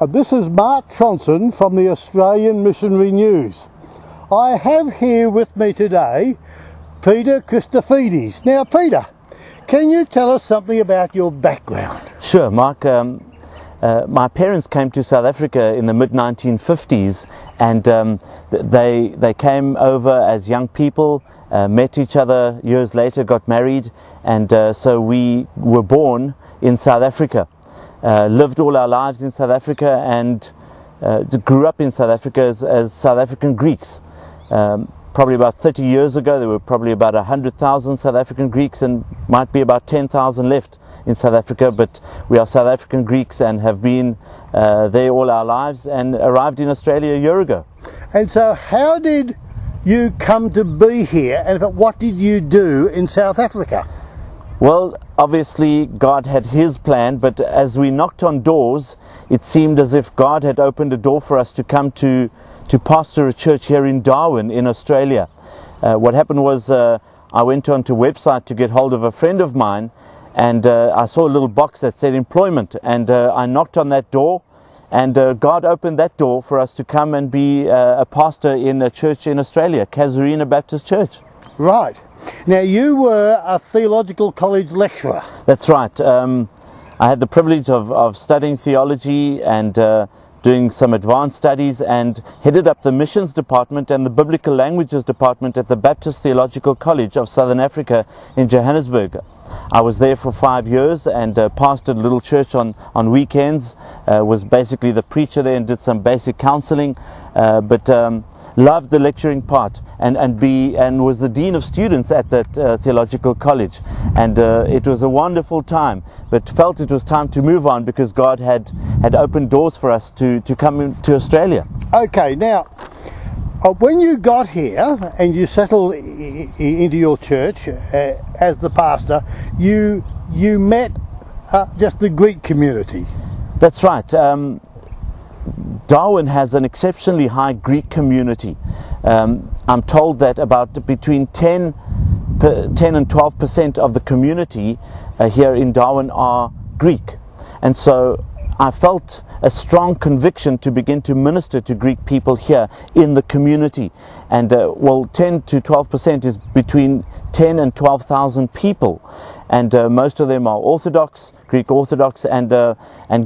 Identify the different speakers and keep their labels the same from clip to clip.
Speaker 1: This is Mark Tronson from the Australian Missionary News. I have here with me today Peter Christofides. Now Peter, can you tell us something about your background?
Speaker 2: Sure, Mark. My parents came to South Africa in the mid-1950s, and they came over as young people, met each other years later, got married, and so we were born in South Africa. Lived all our lives in South Africa, and grew up in South Africa as South African Greeks. Probably about 30 years ago, there were probably about 100,000 South African Greeks, and might be about 10,000 left in South Africa, but we are South African Greeks and have been there all our lives, and arrived in Australia a year ago.
Speaker 1: And so how did you come to be here, and what did you do in South Africa?
Speaker 2: Well, obviously God had His plan, but as we knocked on doors, it seemed as if God had opened a door for us to come to pastor a church here in Darwin in Australia. What happened was I went onto a website to get hold of a friend of mine, and I saw a little box that said employment, and I knocked on that door, and God opened that door for us to come and be a pastor in a church in Australia, Casuarina Baptist Church.
Speaker 1: Right. Now you were a theological college lecturer.
Speaker 2: That's right. I had the privilege of studying theology and doing some advanced studies, and headed up the missions department and the biblical languages department at the Baptist Theological College of Southern Africa in Johannesburg. I was there for 5 years and pastored a little church on weekends, was basically the preacher there and did some basic counseling, but loved the lecturing part, and was the dean of students at that theological college, and it was a wonderful time, but felt it was time to move on because God had opened doors for us to come to Australia.
Speaker 1: Okay, now when you got here and you settled into your church as the pastor, you met just the Greek community. That's right.
Speaker 2: Darwin has an exceptionally high Greek community. I'm told that about between 10 and 12% of the community here in Darwin are Greek, and so I felt a strong conviction to begin to minister to Greek people here in the community. And well, 10 to 12% is between 10 and 12,000 people, and most of them are Orthodox, Greek Orthodox, and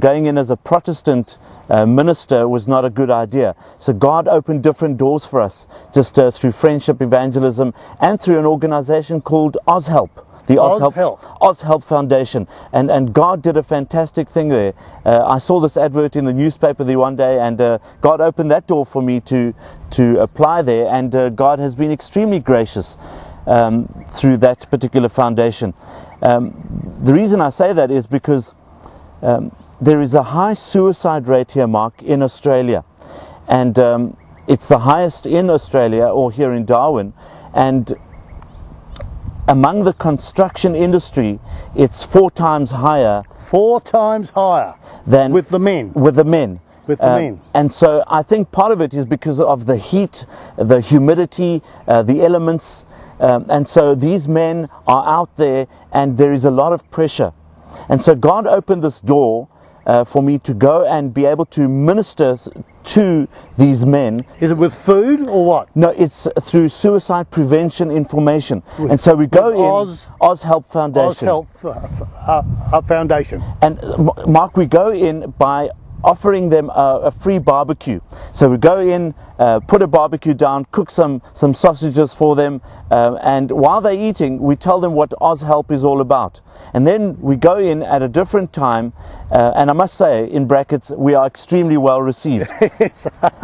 Speaker 2: going in as a Protestant minister was not a good idea. So God opened different doors for us, just through friendship evangelism and through an organization called OzHelp. The OzHelp Foundation, and God did a fantastic thing there. I saw this advert in the newspaper the one day, and God opened that door for me to apply there, and God has been extremely gracious through that particular foundation. The reason I say that is because there is a high suicide rate here, Mark, in Australia, and it's the highest in Australia or here in Darwin, and among the construction industry, it's 4 times higher.
Speaker 1: 4 times higher
Speaker 2: than
Speaker 1: with the men.
Speaker 2: With the men.
Speaker 1: With the men.
Speaker 2: And so I think part of it is because of the heat, the humidity, the elements, and so these men are out there, and there is a lot of pressure. And so God opened this door for me to go and be able to minister to these men.
Speaker 1: Is it with food or what?
Speaker 2: No, it's through suicide prevention information. And so we go in OzHelp Foundation.
Speaker 1: OzHelp Foundation.
Speaker 2: And Mark, we go in by offering them a free barbecue. So we go in, put a barbecue down, cook some sausages for them, and while they're eating, we tell them what OzHelp is all about. And then we go in at a different time, and I must say, in brackets, we are extremely well received.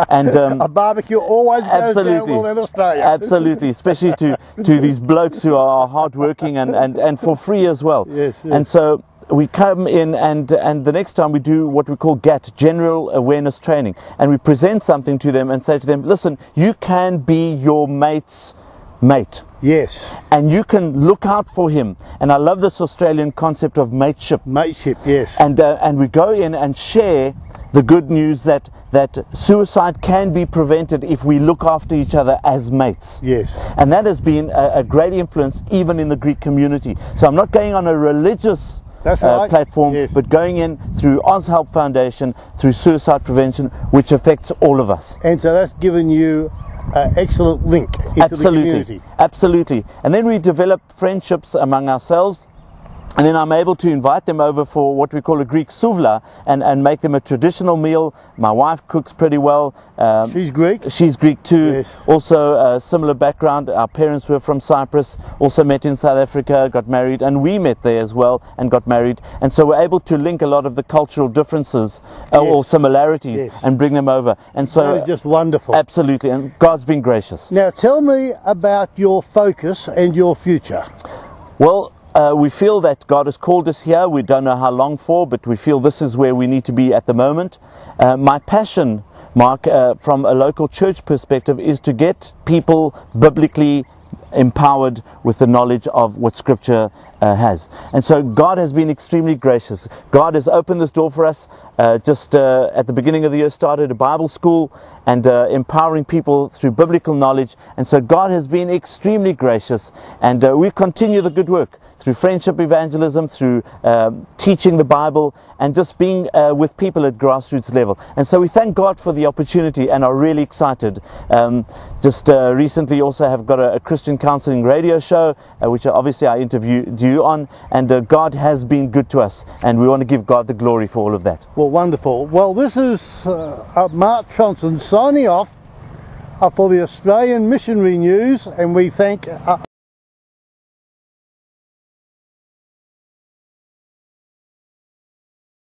Speaker 2: And
Speaker 1: a barbecue always goes down well in Australia.
Speaker 2: Absolutely, especially to these blokes who are hardworking and for free as well.
Speaker 1: Yes, yes.
Speaker 2: And so we come in, and the next time we do what we call GAT, General Awareness Training, and we present something to them and say to them, listen, you can be your mate's mate.
Speaker 1: Yes.
Speaker 2: And you can look out for him. And I love this Australian concept of mateship.
Speaker 1: Mateship, yes.
Speaker 2: And we go in and share the good news that suicide can be prevented if we look after each other as mates.
Speaker 1: Yes.
Speaker 2: And that has been a great influence even in the Greek community. So I'm not going on a religious
Speaker 1: That's right.
Speaker 2: platform,
Speaker 1: Yes.
Speaker 2: but going in through OzHelp Foundation, through suicide prevention, which affects all of us.
Speaker 1: And so that's given you an excellent link into the community.
Speaker 2: Absolutely. And then we develop friendships among ourselves. And then I'm able to invite them over for what we call a Greek souvla and make them a traditional meal. My wife cooks pretty well.
Speaker 1: She's Greek?
Speaker 2: She's Greek too.
Speaker 1: Yes.
Speaker 2: Also a similar background. Our parents were from Cyprus, also met in South Africa, got married, and we met there as well and got married. And so we're able to link a lot of the cultural differences or similarities
Speaker 1: Yes.
Speaker 2: and bring them over. And so
Speaker 1: That is just wonderful.
Speaker 2: absolutely, and God's been gracious.
Speaker 1: Now tell me about your focus and your future.
Speaker 2: Well, we feel that God has called us here. We don't know how long for, but we feel this is where we need to be at the moment. My passion, Mark, from a local church perspective, is to get people biblically empowered with the knowledge of what Scripture has. And so God has been extremely gracious. God has opened this door for us. Just at the beginning of the year started a Bible school and empowering people through biblical knowledge. And so God has been extremely gracious, and we continue the good work through friendship evangelism, through teaching the Bible, and just being with people at grassroots level. And so we thank God for the opportunity and are really excited. Just recently also have got a Christian counseling radio show, which obviously I interviewed you on, and God has been good to us, and we want to give God the glory for all of that.
Speaker 1: Well, wonderful. Well, this is Mark Johnson signing off for the Australian Missionary News, and we thank